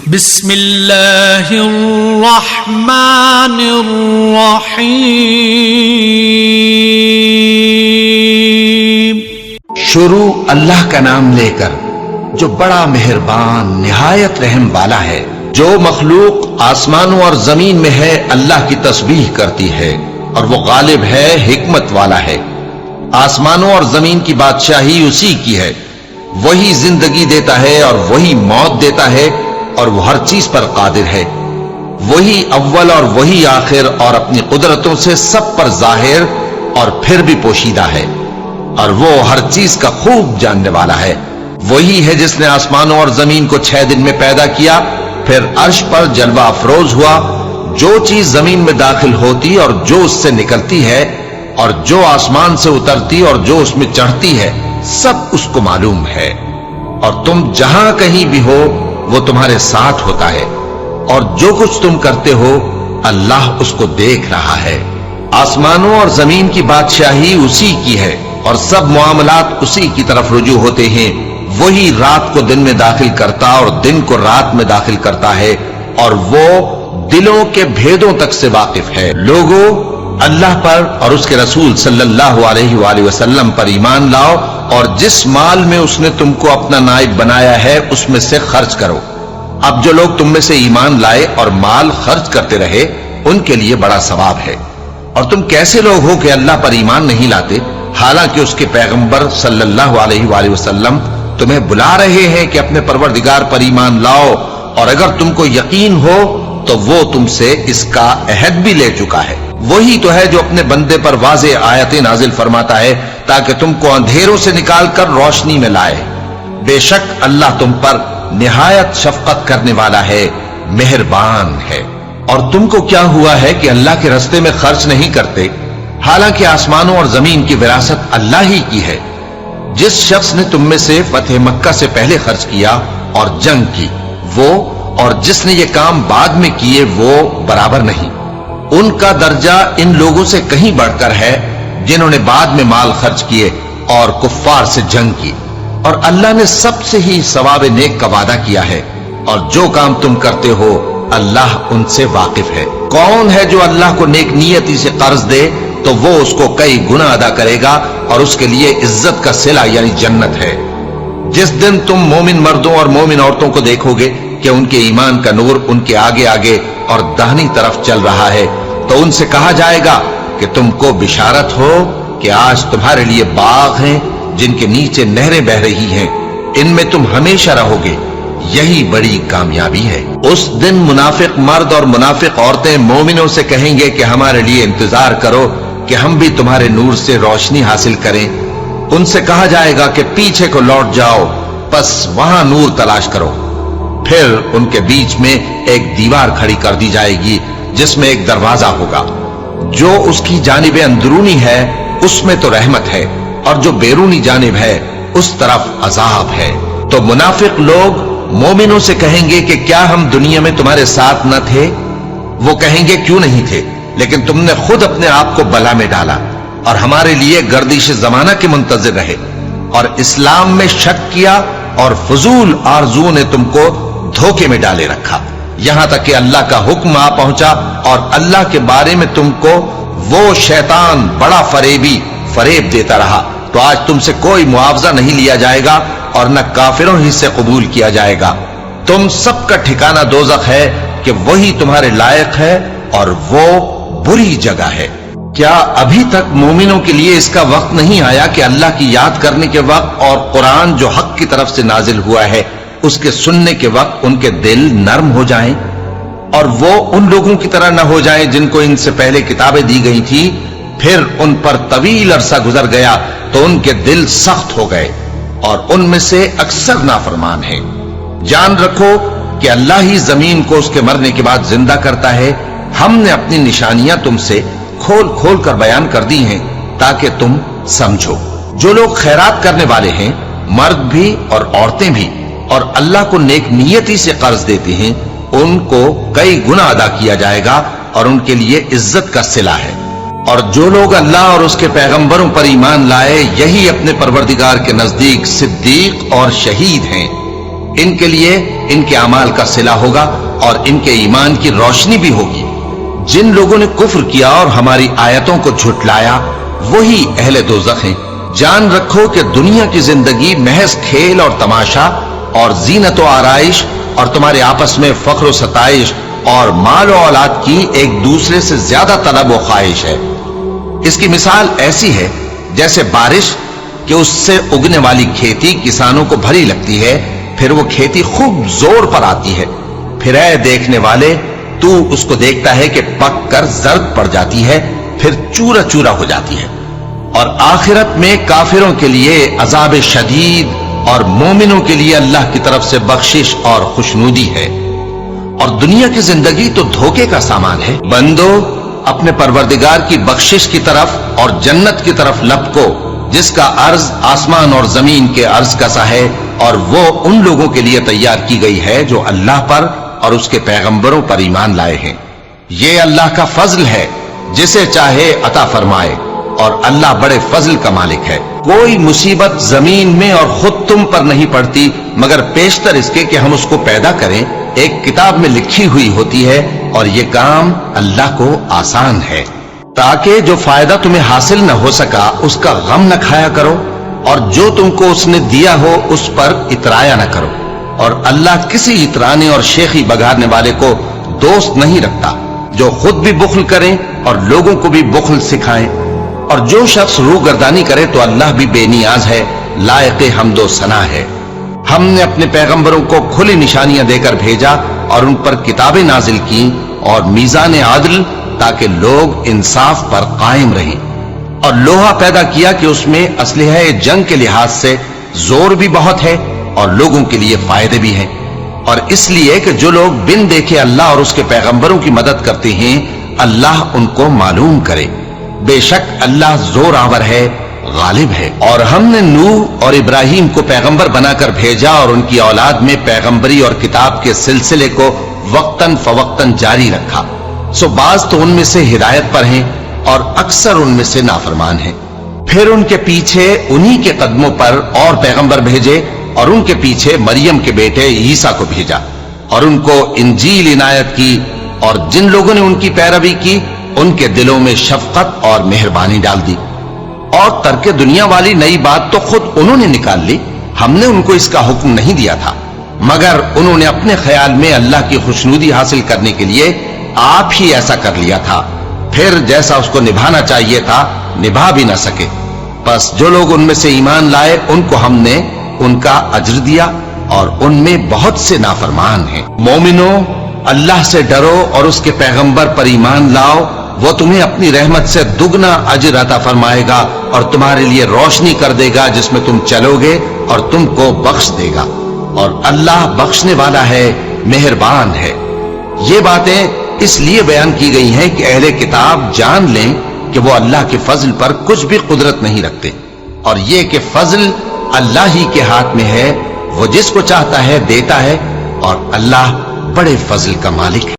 بسم اللہ الرحمن الرحیم۔ شروع اللہ کا نام لے کر جو بڑا مہربان نہایت رحم والا ہے۔ جو مخلوق آسمانوں اور زمین میں ہے اللہ کی تسبیح کرتی ہے اور وہ غالب ہے، حکمت والا ہے۔ آسمانوں اور زمین کی بادشاہی اسی کی ہے، وہی زندگی دیتا ہے اور وہی موت دیتا ہے اور وہ ہر چیز پر قادر ہے۔ وہی اول اور وہی آخر اور اپنی قدرتوں سے سب پر ظاہر اور پھر بھی پوشیدہ ہے، اور وہ ہر چیز کا خوب جاننے والا ہے۔ وہی ہے جس نے آسمانوں اور زمین کو 6 دن میں پیدا کیا، پھر عرش پر جلوہ افروز ہوا۔ جو چیز زمین میں داخل ہوتی اور جو اس سے نکلتی ہے اور جو آسمان سے اترتی اور جو اس میں چڑھتی ہے، سب اس کو معلوم ہے۔ اور تم جہاں کہیں بھی ہو وہ تمہارے ساتھ ہوتا ہے، اور جو کچھ تم کرتے ہو اللہ اس کو دیکھ رہا ہے۔ آسمانوں اور زمین کی بادشاہی اسی کی ہے اور سب معاملات اسی کی طرف رجوع ہوتے ہیں۔ وہی رات کو دن میں داخل کرتا اور دن کو رات میں داخل کرتا ہے، اور وہ دلوں کے بھیدوں تک سے واقف ہے۔ لوگوں، اللہ پر اور اس کے رسول صلی اللہ علیہ وآلہ وسلم پر ایمان لاؤ، اور جس مال میں اس نے تم کو اپنا نائب بنایا ہے اس میں سے خرچ کرو۔ اب جو لوگ تم میں سے ایمان لائے اور مال خرچ کرتے رہے ان کے لیے بڑا ثواب ہے۔ اور تم کیسے لوگ ہو کہ اللہ پر ایمان نہیں لاتے، حالانکہ اس کے پیغمبر صلی اللہ علیہ وآلہ وسلم تمہیں بلا رہے ہیں کہ اپنے پروردگار پر ایمان لاؤ، اور اگر تم کو یقین ہو تو وہ تم سے اس کا عہد بھی لے چکا ہے۔ وہی تو ہے جو اپنے بندے پر واضح آیتیں نازل فرماتا ہے تاکہ تم کو اندھیروں سے نکال کر روشنی میں لائے۔ بے شک اللہ تم پر نہایت شفقت کرنے والا ہے، مہربان ہے۔ اور تم کو کیا ہوا ہے کہ اللہ کے راستے میں خرچ نہیں کرتے، حالانکہ آسمانوں اور زمین کی وراثت اللہ ہی کی ہے۔ جس شخص نے تم میں سے فتح مکہ سے پہلے خرچ کیا اور جنگ کی، وہ اور جس نے یہ کام بعد میں کیے وہ برابر نہیں۔ ان کا درجہ ان لوگوں سے کہیں بڑھ کر ہے جنہوں نے بعد میں مال خرچ کیے اور کفار سے جنگ کی، اور اللہ نے سب سے ہی ثواب نیک کا وعدہ کیا ہے، اور جو کام تم کرتے ہو اللہ ان سے واقف ہے۔ کون ہے جو اللہ کو نیک نیتی سے قرض دے تو وہ اس کو کئی گنا ادا کرے گا، اور اس کے لیے عزت کا صلہ یعنی جنت ہے۔ جس دن تم مومن مردوں اور مومن عورتوں کو دیکھو گے کہ ان کے ایمان کا نور ان کے آگے آگے اور داہنی طرف چل رہا ہے، تو ان سے کہا جائے گا کہ تم کو بشارت ہو کہ آج تمہارے لیے باغ ہیں جن کے نیچے نہریں بہ رہی ہیں، ان میں تم ہمیشہ رہو گے، یہی بڑی کامیابی ہے۔ اس دن منافق مرد اور منافق عورتیں مومنوں سے کہیں گے کہ ہمارے لیے انتظار کرو کہ ہم بھی تمہارے نور سے روشنی حاصل کریں۔ ان سے کہا جائے گا کہ پیچھے کو لوٹ جاؤ، پس وہاں نور تلاش کرو۔ پھر ان کے بیچ میں ایک دیوار کھڑی کر دی جائے گی جس میں ایک دروازہ ہوگا، جو اس کی جانب اندرونی ہے اس میں تو رحمت ہے، اور جو بیرونی جانب ہے اس طرف عذاب ہے۔ تو منافق لوگ مومنوں سے کہیں گے کہ کیا ہم دنیا میں تمہارے ساتھ نہ تھے؟ وہ کہیں گے کیوں نہیں تھے، لیکن تم نے خود اپنے آپ کو بلا میں ڈالا اور ہمارے لیے گردش زمانہ کے منتظر رہے، اور اسلام میں شک کیا، اور فضول آرزو نے تم کو دھوکے میں ڈالے رکھا، یہاں تک کہ اللہ کا حکم آ پہنچا اور اللہ کے بارے میں تم کو وہ شیطان بڑا فریب دیتا رہا۔ تو آج تم سے کوئی معاوضہ نہیں لیا جائے گا اور نہ کافروں ہی سے قبول کیا جائے گا۔ تم سب کا ٹھکانہ دوزخ ہے کہ وہی تمہارے لائق ہے، اور وہ بری جگہ ہے۔ کیا ابھی تک مومنوں کے لیے اس کا وقت نہیں آیا کہ اللہ کی یاد کرنے کے وقت اور قرآن جو حق کی طرف سے نازل ہوا ہے اس کے سننے کے وقت ان کے دل نرم ہو جائیں، اور وہ ان لوگوں کی طرح نہ ہو جائیں جن کو ان سے پہلے کتابیں دی گئی تھی، پھر ان پر طویل عرصہ گزر گیا تو ان کے دل سخت ہو گئے، اور ان میں سے اکثر نافرمان ہیں۔ جان رکھو کہ اللہ ہی زمین کو اس کے مرنے کے بعد زندہ کرتا ہے۔ ہم نے اپنی نشانیاں تم سے کھول کھول کر بیان کر دی ہیں تاکہ تم سمجھو۔ جو لوگ خیرات کرنے والے ہیں، مرد بھی اور عورتیں بھی، اور اللہ کو نیک نیتی سے قرض دیتے ہیں، ان کو کئی گنا ادا کیا جائے گا اور ان کے لیے عزت کا صلہ ہے۔ اور جو لوگ اللہ اور اس کے پیغمبروں پر ایمان لائے، یہی اپنے پروردگار کے نزدیک صدیق اور شہید ہیں۔ ان کے لیے ان کے اعمال کا صلہ ہوگا اور ان کے ایمان کی روشنی بھی ہوگی۔ جن لوگوں نے کفر کیا اور ہماری آیتوں کو جھٹلایا وہی اہل دوزخ ہیں۔ جان رکھو کہ دنیا کی زندگی محض کھیل اور تماشا اور زینت و آرائش اور تمہارے آپس میں فخر و ستائش اور مال و اولاد کی ایک دوسرے سے زیادہ طلب و خواہش ہے۔ اس کی مثال ایسی ہے جیسے بارش کہ اس سے اگنے والی کھیتی کسانوں کو بھری لگتی ہے، پھر وہ کھیتی خوب زور پر آتی ہے، پھر اے دیکھنے والے تو اس کو دیکھتا ہے کہ پک کر زرد پڑ جاتی ہے، پھر چورا چورا ہو جاتی ہے۔ اور آخرت میں کافروں کے لیے عذاب شدید اور مومنوں کے لیے اللہ کی طرف سے بخشش اور خوشنودی ہے۔ اور دنیا کی زندگی تو دھوکے کا سامان ہے۔ بندو اپنے پروردگار کی بخشش کی طرف اور جنت کی طرف لپکو جس کا عرض آسمان اور زمین کے عرض کا سا ہے، اور وہ ان لوگوں کے لیے تیار کی گئی ہے جو اللہ پر اور اس کے پیغمبروں پر ایمان لائے ہیں۔ یہ اللہ کا فضل ہے، جسے چاہے عطا فرمائے، اور اللہ بڑے فضل کا مالک ہے۔ کوئی مصیبت زمین میں اور خود تم پر نہیں پڑتی مگر پیشتر اس کے کہ ہم اس کو پیدا کریں، ایک کتاب میں لکھی ہوئی ہوتی ہے، اور یہ کام اللہ کو آسان ہے۔ تاکہ جو فائدہ تمہیں حاصل نہ ہو سکا اس کا غم نہ کھایا کرو، اور جو تم کو اس نے دیا ہو اس پر اترایا نہ کرو۔ اور اللہ کسی اترانے اور شیخی بگاڑنے والے کو دوست نہیں رکھتا، جو خود بھی بخل کریں اور لوگوں کو بھی بخل سکھائیں۔ اور جو شخص روح گردانی کرے تو اللہ بھی بے نیاز ہے، لائق حمد و ثنا ہے۔ ہم نے اپنے پیغمبروں کو کھلی نشانیاں دے کر بھیجا اور ان پر کتابیں نازل کی اور میزان عدل، تاکہ لوگ انصاف پر قائم رہیں۔ اور لوہا پیدا کیا کہ اس میں اسلحہ جنگ کے لحاظ سے زور بھی بہت ہے اور لوگوں کے لیے فائدے بھی ہیں، اور اس لیے کہ جو لوگ بن دیکھے اللہ اور اس کے پیغمبروں کی مدد کرتے ہیں اللہ ان کو معلوم کرے۔ بے شک اللہ زور آور ہے، غالب ہے۔ اور ہم نے نوح اور ابراہیم کو پیغمبر بنا کر بھیجا اور ان کی اولاد میں پیغمبری اور کتاب کے سلسلے کو وقتاً فوقتاً جاری رکھا، سو بعض تو ان میں سے ہدایت پر ہیں اور اکثر ان میں سے نافرمان ہیں۔ پھر ان کے پیچھے انہی کے قدموں پر اور پیغمبر بھیجے، اور ان کے پیچھے مریم کے بیٹے عیسیٰ کو بھیجا، اور ان کو انجیل عنایت کی، اور جن لوگوں نے ان کی پیروی کی ان کے دلوں میں شفقت اور مہربانی ڈال دی۔ اور ترک دنیا والی نئی بات تو خود انہوں نے نکال لی، ہم نے ان کو اس کا حکم نہیں دیا تھا، مگر انہوں نے اپنے خیال میں اللہ کی خوشنودی حاصل کرنے کے لیے آپ ہی ایسا کر لیا تھا، پھر جیسا اس کو نبھانا چاہیے تھا نبھا بھی نہ سکے۔ بس جو لوگ ان میں سے ایمان لائے ان کو ہم نے ان کا اجر دیا، اور ان میں بہت سے نافرمان ہیں۔ مومنو اللہ سے ڈرو اور اس کے پیغمبر پر ایمان لاؤ، وہ تمہیں اپنی رحمت سے دگنا اجر عطا فرمائے گا اور تمہارے لیے روشنی کر دے گا جس میں تم چلو گے اور تم کو بخش دے گا، اور اللہ بخشنے والا ہے، مہربان ہے۔ یہ باتیں اس لیے بیان کی گئی ہیں کہ اہل کتاب جان لیں کہ وہ اللہ کے فضل پر کچھ بھی قدرت نہیں رکھتے، اور یہ کہ فضل اللہ ہی کے ہاتھ میں ہے، وہ جس کو چاہتا ہے دیتا ہے، اور اللہ بڑے فضل کا مالک ہے۔